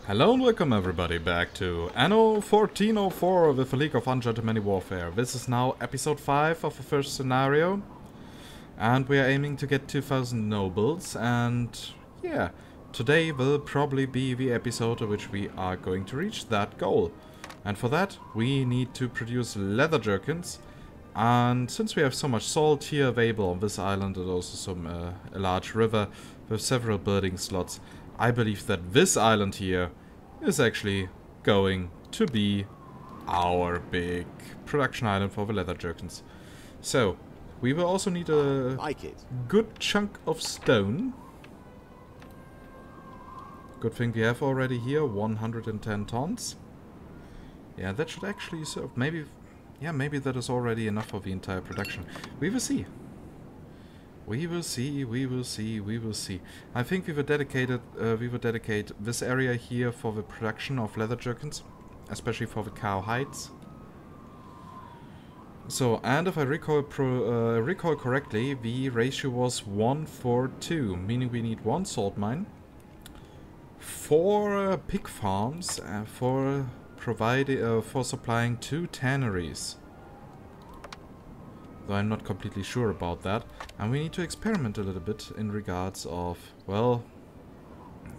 Hello and welcome everybody back to Anno 1404 with a League of Ungentlemanly Warfare. This is now episode 5 of the first scenario. And we are aiming to get 2000 nobles, and yeah, today will probably be the episode in which we are going to reach that goal. And for that we need to produce leather jerkins, and since we have so much salt here available on this island and also a large river with several building slots, I believe that this island here is actually going to be our big production island for the leather jerkins. So, we will also need a good chunk of stone. Good thing we have already here 110 tons. Yeah, that should actually serve. Maybe that is already enough for the entire production. We will see. We will see, we will see, we will see. I think we will dedicate this area here for the production of leather jerkins, especially for the cow hides. So, and if I recall correctly, the ratio was 1:4:2, meaning we need 1 salt mine, 4 pig farms, for supplying 2 tanneries. Though I'm not completely sure about that. And we need to experiment a little bit in regards of, well,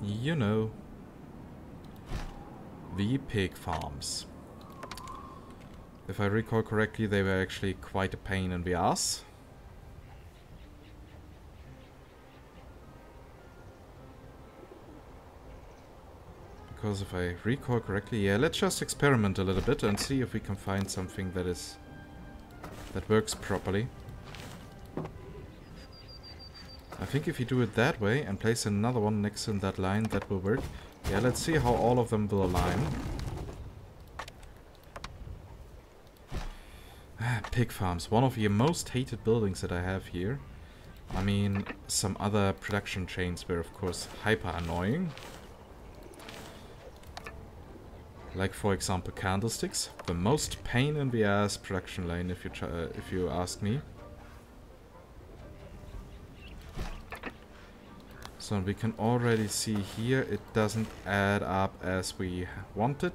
you know, the pig farms. If I recall correctly, they were actually quite a pain in the ass. Because if I recall correctly, yeah, let's just experiment a little bit and see if we can find something that works properly. I think if you do it that way and place another one next in that line, that will work. Yeah, let's see how all of them will align. Pig farms, one of the most hated buildings that I have here. I mean, some other production chains were of course hyper annoying. Like, for example, candlesticks. The most pain in the ass production line, if you ask me. So we can already see here it doesn't add up as we wanted.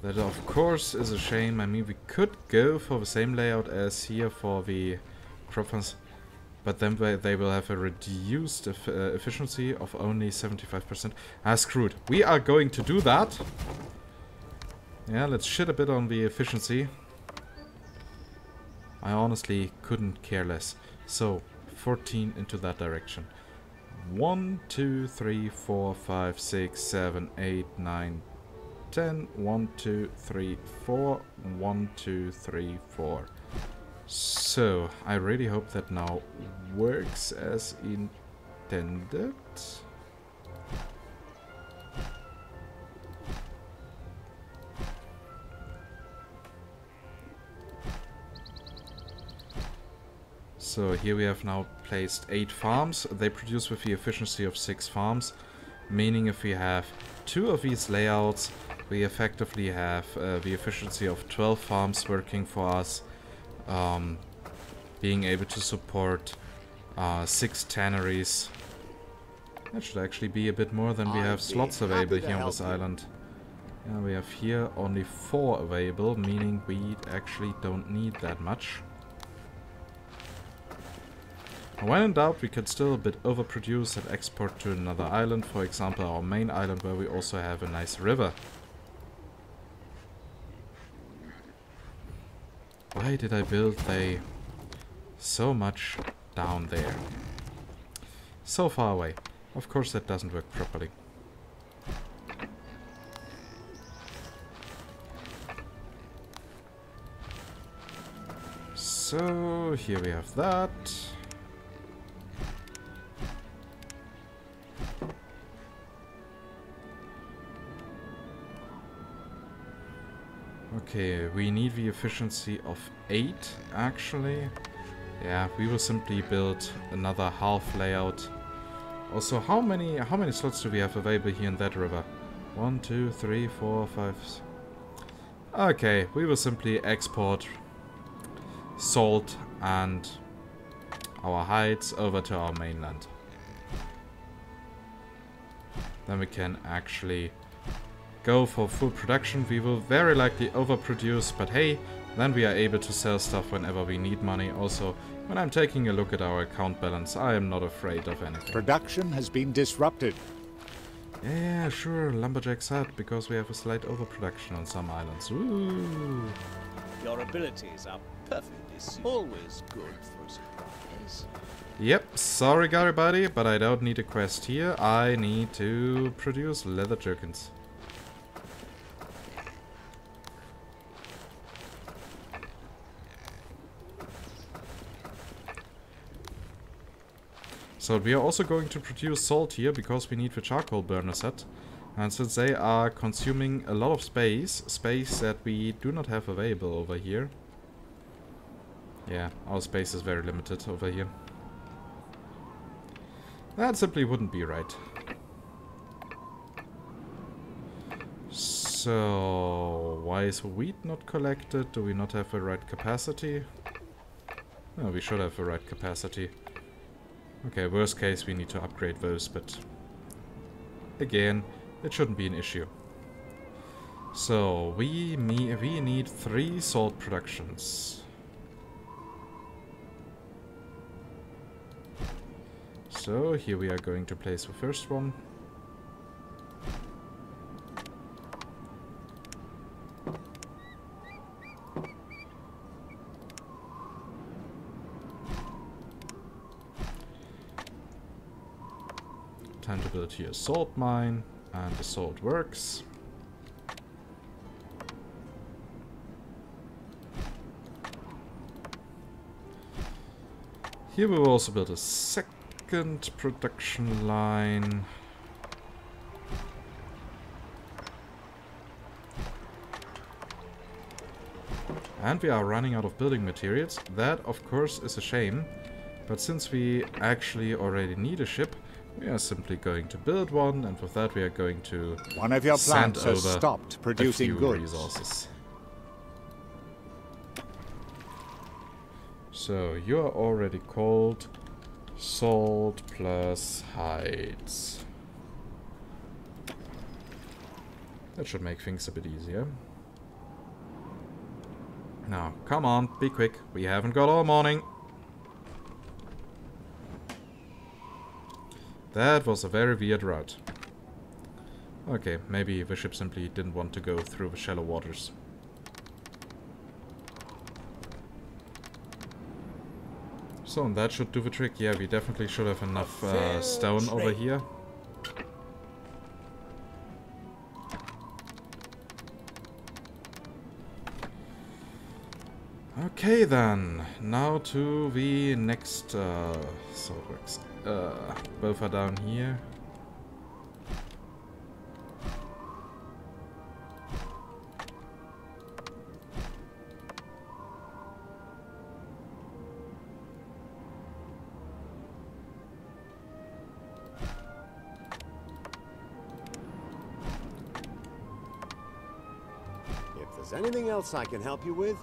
That of course is a shame. I mean, we could go for the same layout as here for the crop farms, but then they will have a reduced efficiency of only 75%. Ah, screwed. We are going to do that. Yeah, let's shit a bit on the efficiency. I honestly couldn't care less. So, 14 into that direction. 1, 2, 3, 4, 5, 6, 7, 8, 9, 10. 1, 2, 3, 4. 1, 2, 3, 4. So, I really hope that now works as intended. So here we have now placed 8 farms. They produce with the efficiency of 6 farms, meaning if we have 2 of these layouts, we effectively have the efficiency of 12 farms working for us. Being able to support 6 tanneries. That should actually be a bit more than we have slots available here on this island. Yeah, we have here only 4 available, meaning we actually don't need that much. When in doubt, we could still a bit overproduce and export to another island, for example our main island, where we also have a nice river. Why did I build so much down there? So far away. Of course that doesn't work properly. So here we have that. Okay, we need the efficiency of 8 actually. Yeah, we will simply build another half layout. Also, how many slots do we have available here in that river? 1, 2, 3, 4, 5. Okay, we will simply export salt and our hides over to our mainland. then we can actually go for full production. We will very likely overproduce, but hey, then we are able to sell stuff whenever we need money. Also, when I'm taking a look at our account balance, I am not afraid of anything. Production has been disrupted. Yeah, sure, Lumberjack's hut, because we have a slight overproduction on some islands. Ooh. Your abilities are perfectly suited. Always good for a surprise. Yep, sorry Garibaldi, but I don't need a quest here. I need to produce leather jerkins. So we are also going to produce salt here because we need the charcoal burner set. And since they are consuming a lot of space that we do not have available over here. Yeah, our space is very limited over here. That simply wouldn't be right. So, why is wheat not collected? Do we not have the right capacity? No, we should have the right capacity. Okay, worst case we need to upgrade those, but again, it shouldn't be an issue. So, we need 3 salt productions. So, here we are going to place the first one. Time to build here a salt mine, and the salt works. Here we will also build a second production line. And we are running out of building materials. That, of course, is a shame. But since we actually already need a ship, we are simply going to build one, and with that we are going to one of your plants has stopped producing goods. Resources. So you are already called salt plus hides. That should make things a bit easier. Now, come on, be quick. We haven't got all morning. That was a very weird route. Okay, maybe the ship simply didn't want to go through the shallow waters. So, and that should do the trick. Yeah, we definitely should have enough stone over here. Okay then, now to the next Saltworks. Both are down here. If there's anything else I can help you with.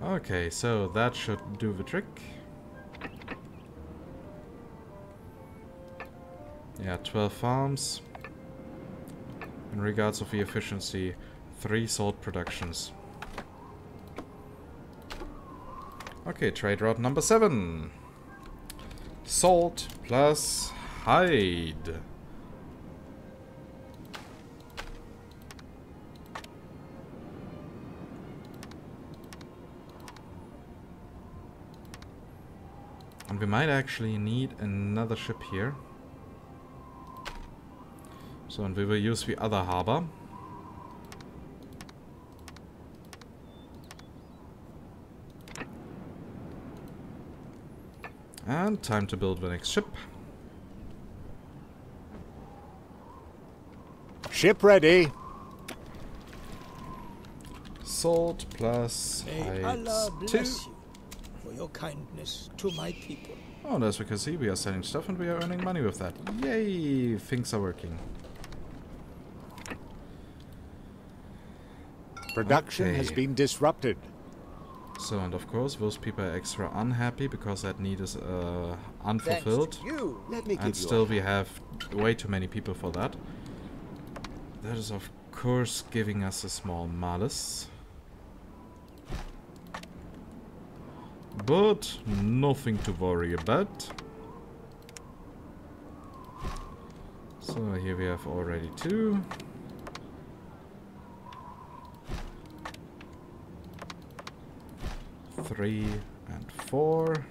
Okay, so that should do the trick. Yeah, 12 farms. In regards of the efficiency, 3 salt productions. Okay, trade route number 7. Salt plus hide. And we might actually need another ship here. So, and we will use the other harbor. And time to build the next ship. Ship ready. Salt plus May Allah hides 2. bless you for your kindness to my people. Oh, and as we can see, we are selling stuff and we are earning money with that. Yay! Things are working. Production has been disrupted. So, and of course, those people are extra unhappy because that need is unfulfilled. Let me give And you still we have way too many people for that. That is of course giving us a small malus. But nothing to worry about. So here we have already 2. Three and 4.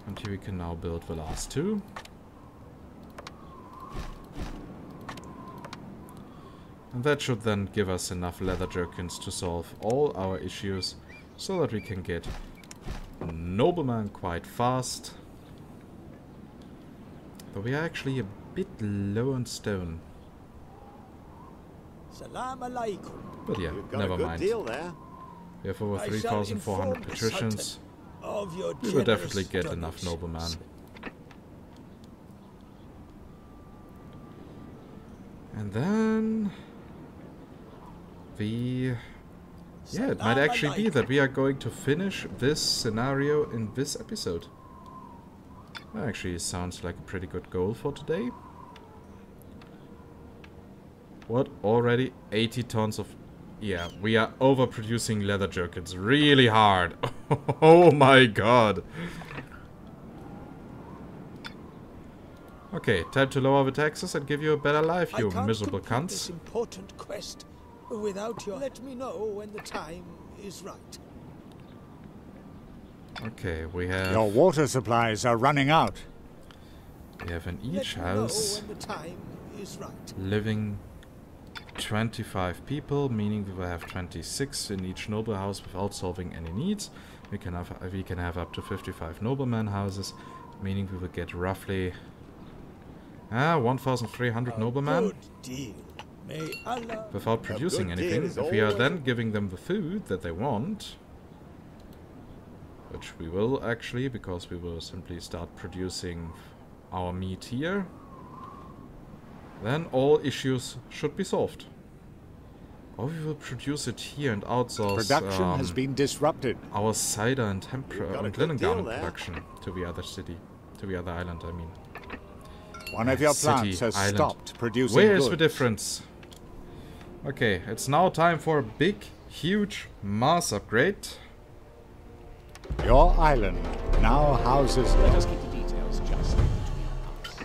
And here we can now build the last 2. And that should then give us enough leather jerkins to solve all our issues so that we can get nobleman quite fast. But we are actually a bit low on stone. Salam alaikum. But yeah, You've got never a good mind. deal there. We have over I shall 3,400 inform the patricians. Sultan of your We will generous definitely get enough donations. nobleman. And then yeah, it might actually be that we are going to finish this scenario in this episode. That actually sounds like a pretty good goal for today. What? Already 80 tons of... Yeah, we are overproducing leather jerkins really hard. Oh my god. Okay, time to lower the taxes and give you a better life, you miserable complete this cunts. important quest without your... Let me know when the time is right. Okay, we have... Your water supplies are running out. We have in Let each me know house when the time is right. living 25 people, meaning we will have 26 in each noble house without solving any needs. We can have up to 55 nobleman houses, meaning we will get roughly 1,300 noblemen Good deal. May Allah... without producing good deal anything. is If we are always then giving them the food that they want, which we will actually, because we will simply start producing our meat here, then all issues should be solved. Or we will produce it here and outsource Production has been disrupted. our cider and You've got a and good linen deal garment there. production to the other city, to the other island, I mean. One of your City, plants has island. stopped producing Where is goods. the difference? Okay, it's now time for a big, huge mass upgrade. Your island now houses... Let us keep the details just between us.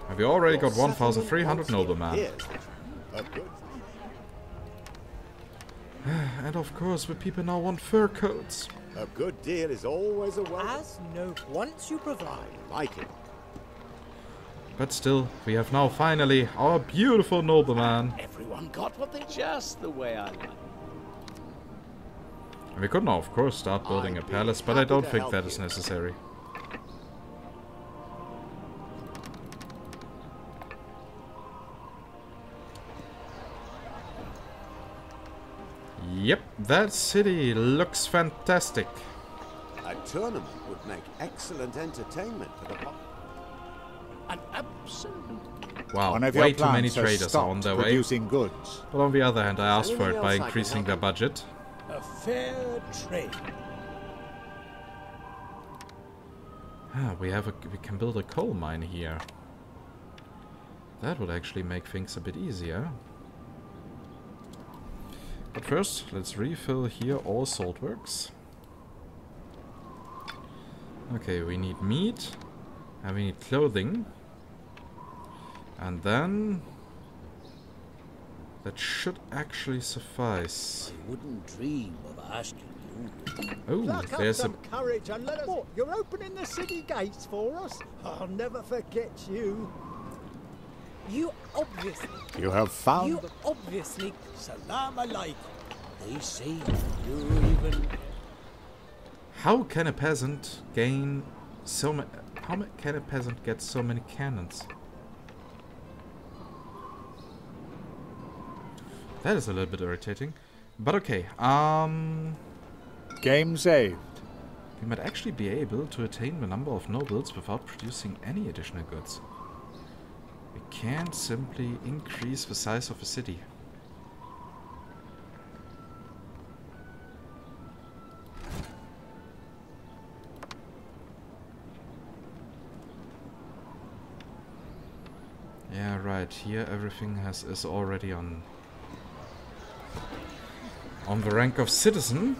And we already got Your 1,300 settlement noblemen. Here's a good... And of course, the people now want fur coats. A good deal is always a welcome. As no, once you provide. Like it. But still, we have now finally our beautiful nobleman. Everyone got what they just the way I like. And we could now, of course, start building a I'd be palace, but I happy don't to think help that is you. necessary. Yep, that city looks fantastic. A tournament would make excellent entertainment for the pop. An absolute... Wow, One of your way too many plants has traders are on stopped their way. producing goods. But on the other hand, I asked for Anything it by else I can increasing help their you? budget. A fair trade. We can build a coal mine here. That would actually make things a bit easier. But first, let's refill here all salt works. Okay, we need meat. And we need clothing. And then... that should actually suffice. I wouldn't dream of asking you. Oh, Pluck up there's a... some courage and let us... What, you're opening the city gates for us? I'll never forget you. You obviously, You have found... you obviously. Salam alaikum. They say you're even... How can a peasant gain so many... can a peasant get so many cannons? That is a little bit irritating. But okay, Game saved. we might actually be able to attain the number of nobles without producing any additional goods. We can simply increase the size of the city. Yeah, right. Here everything is already on the rank of citizen.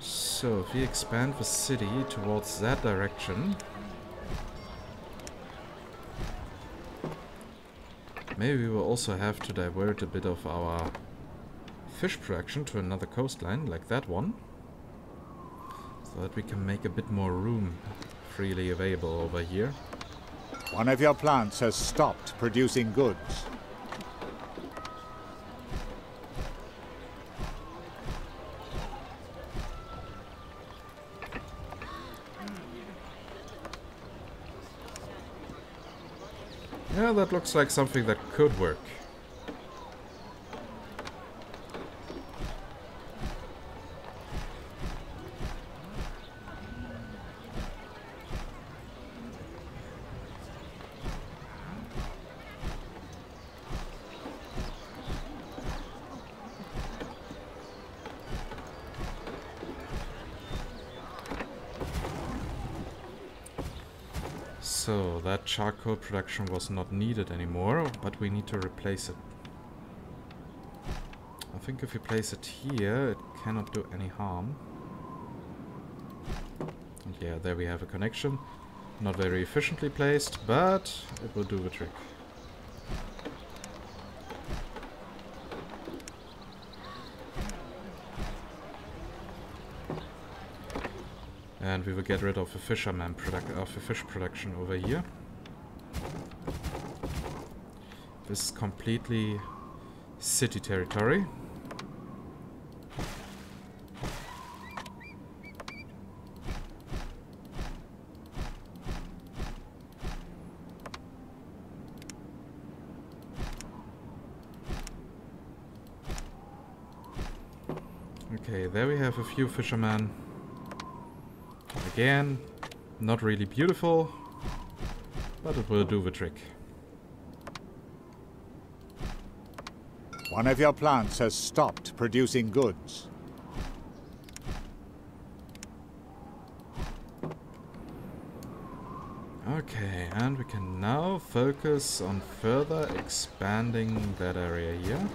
So if we expand the city towards that direction, maybe we will also have to divert a bit of our fish production to another coastline, like that one, so that we can make a bit more room freely available over here. One of your plants has stopped producing goods. Yeah, that looks like something that could work. So, that charcoal production was not needed anymore, but we need to replace it. I think if we place it here, it cannot do any harm. And yeah, there we have a connection. Not very efficiently placed, but it will do the trick. And we will get rid of the fish production over here. This is completely city territory. Okay, there we have a few fishermen. Again, not really beautiful, but it will do the trick. One of your plants has stopped producing goods. Okay, and we can now focus on further expanding that area here.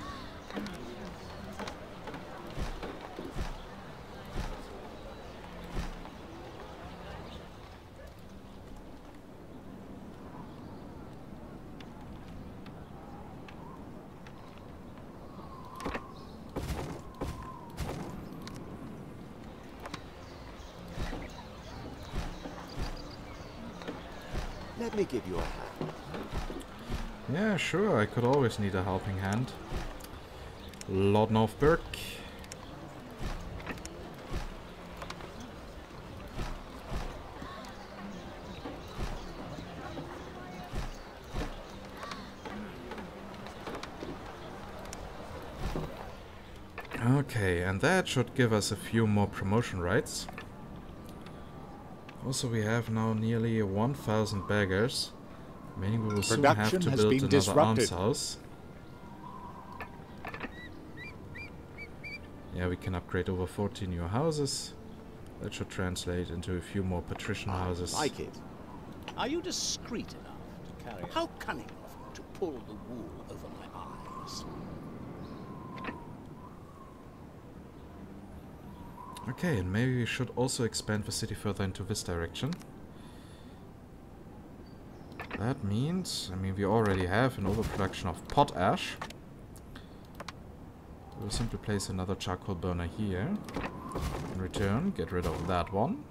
Let me give you a hand. Yeah, sure, I could always need a helping hand. Lord Northberg. Okay, and that should give us a few more promotion rights. Also, we have now nearly 1,000 beggars, meaning we will soon have to build another arms house. Yeah, we can upgrade over 40 new houses. That should translate into a few more patrician houses. I like it. Are you discreet enough to carry out? How cunning of you to pull the wool over my eyes. Okay, and maybe we should also expand the city further into this direction. That means, we already have an overproduction of potash. We'll simply place another charcoal burner here. In return, get rid of that one.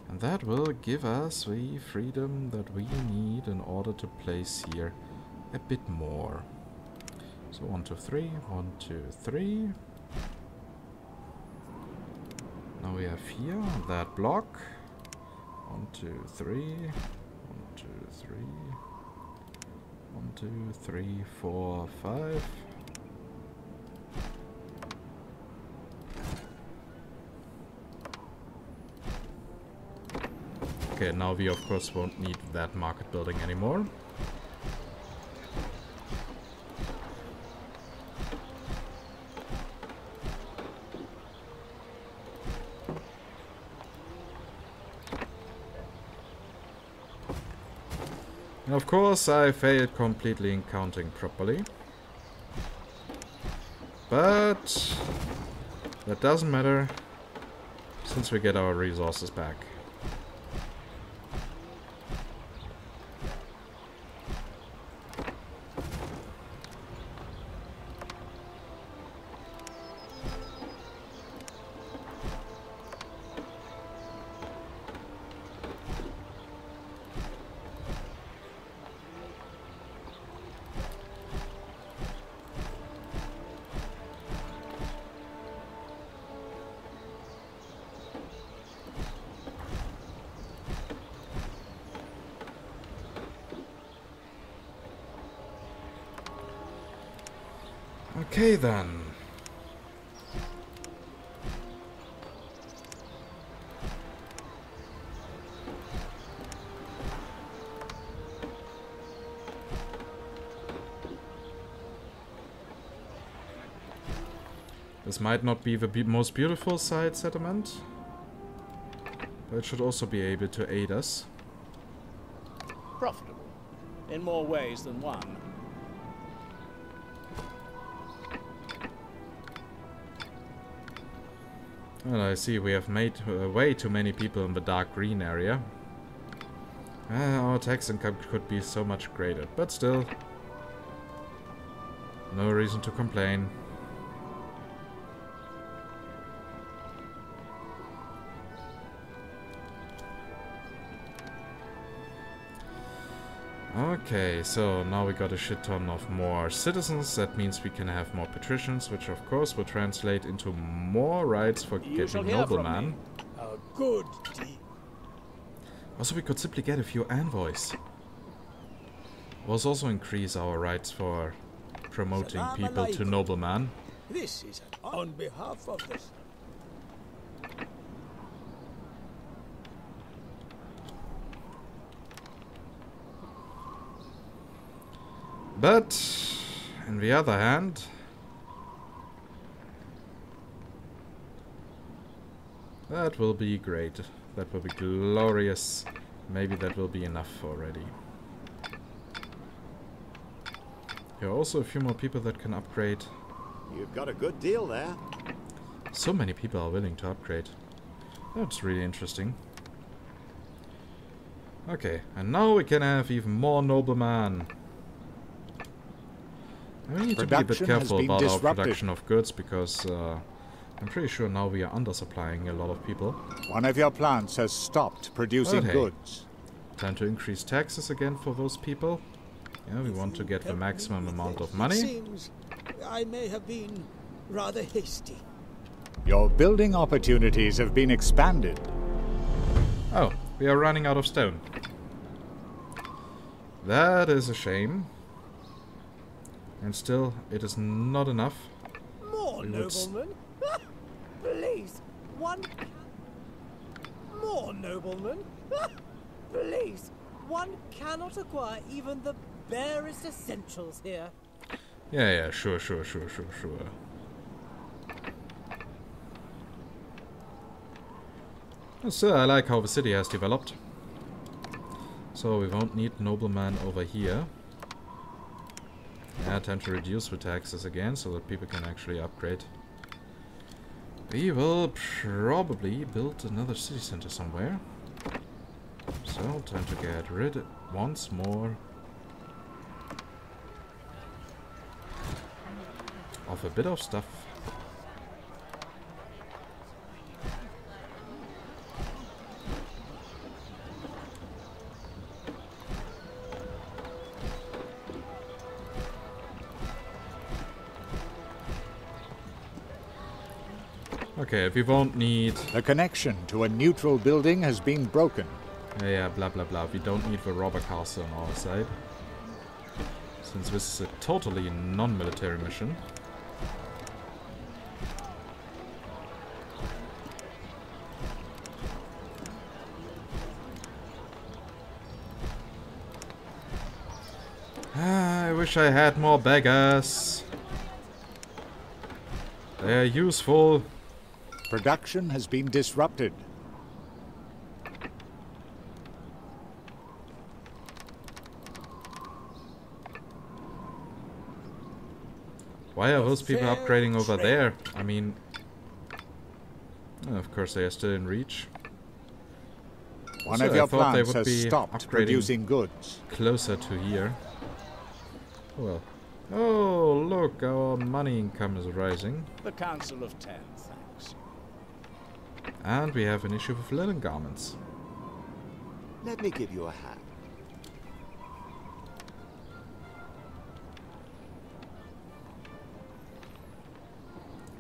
And that will give us the freedom that we need in order to place here a bit more. So 1, 2, 3, 1, 2, 3. Now we have here that block. 1, 2, 3. 1, 2, 3. 1, 2, 3, 4, 5. Okay, now we of course won't need that market building anymore. Of course, I failed completely in counting properly. But that doesn't matter, since we get our resources back. Okay then. This might not be the most beautiful side settlement, but it should also be able to aid us. Profitable, in more ways than one. Well, I see we have made way too many people in the dark green area. Our tax income could be so much greater, but still, no reason to complain. Okay, so now we got a shit ton of more citizens. That means we can have more patricians, which of course will translate into more rights for getting nobleman. A good deed. Also, we could simply get a few envoys. Will also increase our rights for promoting Salam people to alaikum. nobleman. This is on behalf of this. But, on the other hand, that will be great. That will be glorious. Maybe that will be enough already. There are also a few more people that can upgrade. You've got a good deal there. So many people are willing to upgrade. That's really interesting. Okay, and now we can have even more noblemen. We need to be a bit careful about our production of goods, because I'm pretty sure now we are undersupplying a lot of people. One of your plants has stopped producing Okay. goods. Time to increase taxes again for those people. Yeah, we want to get the maximum amount of money. It seems I may have been rather hasty. Your building opportunities have been expanded. Oh, we are running out of stone. That is a shame. And still, it is not enough. More We would noblemen? Please, one... More noblemen? Please, one cannot acquire even the barest essentials here. Yeah, sure. So, I like how the city has developed. So, we won't need nobleman over here. Yeah, time to reduce the taxes again, so that people can actually upgrade. We will probably build another city center somewhere. So, time to get rid once more of a bit of stuff. Okay, we won't need... The connection to a neutral building has been broken. Yeah, blah blah blah. We don't need the robber castle on our side, since this is a totally non-military mission. I wish I had more beggars. They are useful. Production has been disrupted. Why are those people upgrading over there? I mean, of course they are still in reach. One So of I your thought they plants would has be stopped upgrading producing goods. closer to here. Well. Oh, look, our money income is rising. The Council of 10, thanks. And we have an issue with linen garments. Let me give you a hand.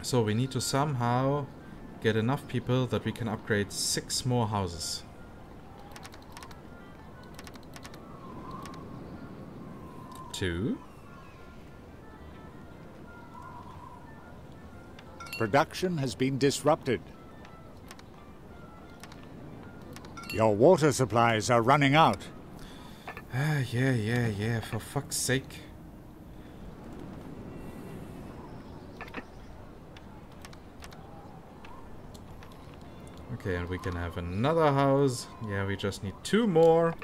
So we need to somehow get enough people that we can upgrade 6 more houses. Two. Production has been disrupted. Your water supplies are running out. Yeah, for fuck's sake. Okay, and we can have another house. Yeah, we just need 2 more.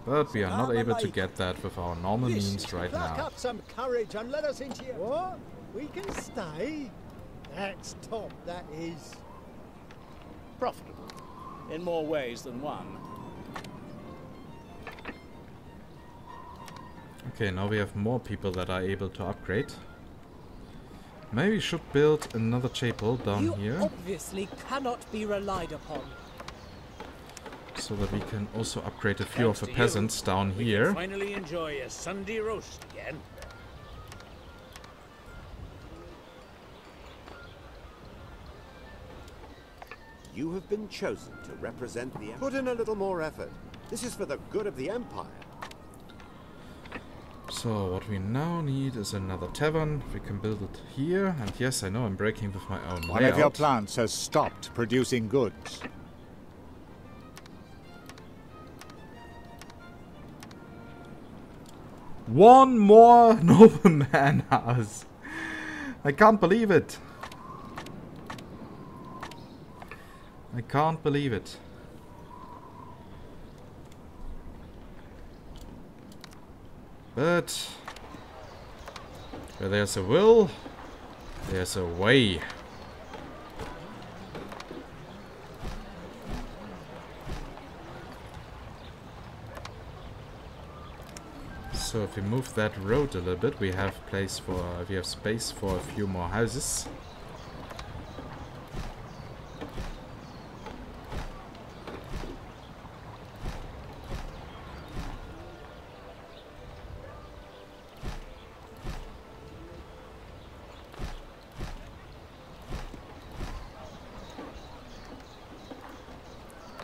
But we are not able to get that with our normal means right Pluck now. up some courage and let us into your... What? We can stay? That's top, that is. Profitable. In more ways than one. Okay, now we have more people that are able to upgrade. Maybe we should build another chapel down here. You obviously cannot be relied upon. So that we can also upgrade a few of the peasants down here. Finally enjoy a Sunday roast again. You have been chosen to represent the Empire. Put in a little more effort. This is for the good of the Empire. So what we now need is another tavern. We can build it here. And yes, I know I'm breaking with my own One of your layout. plants has stopped producing goods. One more nobleman house. I can't believe it. I can't believe it. But where there's a will, there's a way. So if we move that road a little bit, we have space for a few more houses.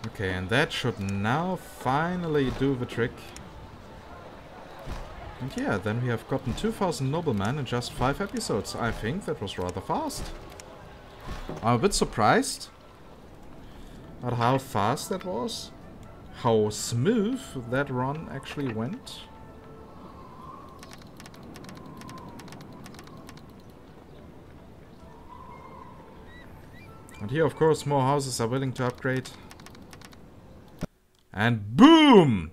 Okay, and that should now finally do the trick. And yeah, then we have gotten 2000 noblemen in just 5 episodes. I think that was rather fast. I'm a bit surprised at how fast that was. How smooth that run actually went. And here, of course, more houses are willing to upgrade. And boom!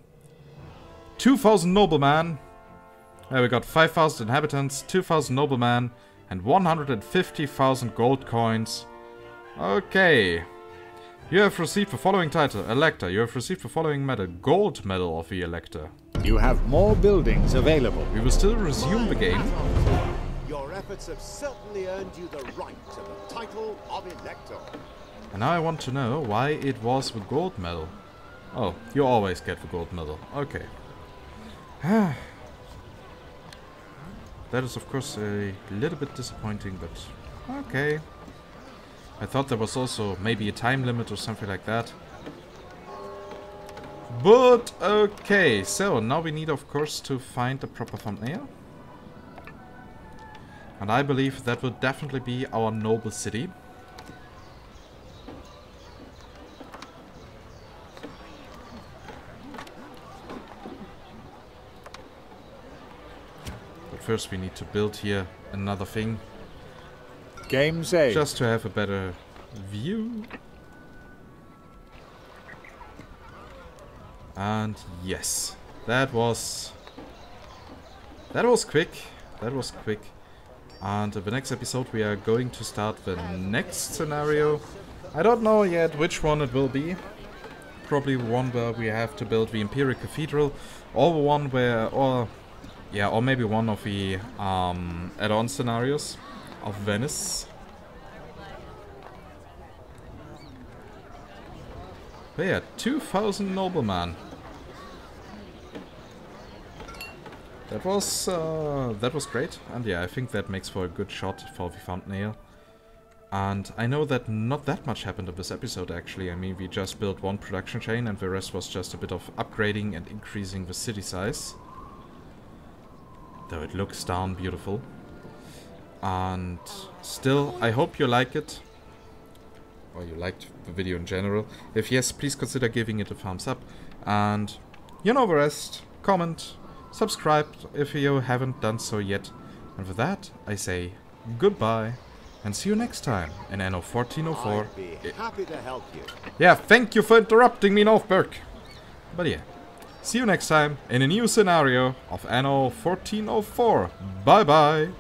2000 noblemen. We got 5,000 inhabitants, 2,000 noblemen, and 150,000 gold coins. Okay. You have received the following title, Elector. You have received the following medal, Gold Medal of the Elector. You have more buildings available. We will still resume the game. Your efforts have certainly earned you the right to the title of Elector. And now I want to know why it was the gold medal. Oh, you always get the gold medal. Okay. That is of course a little bit disappointing, but okay. I thought there was also maybe a time limit or something like that. But okay, so now we need of course to find the proper thumbnail. And I believe that will definitely be our noble city. First we need to build here another thing. Game saved. Just to have a better view. And yes, that was quick. That was quick. And in the next episode we are going to start the next scenario. I don't know yet which one it will be. Probably one where we have to build the Imperial Cathedral, or one where, or maybe one of the add-on scenarios of Venice. But yeah, 2,000 noblemen. That was great, and yeah, I think that makes for a good shot for the thumbnail. And I know that not that much happened in this episode actually. I mean, we just built one production chain and the rest was just a bit of upgrading and increasing the city size. Though it looks darn beautiful. And still, I hope you like it. Or you liked the video in general. If yes, please consider giving it a thumbs up. And you know the rest. Comment, subscribe if you haven't done so yet. And with that, I say goodbye. And see you next time in Anno 1404. I'd be happy to help you. Yeah, thank you for interrupting me, Northberg. But yeah, see you next time in a new scenario of Anno 1404. Bye bye.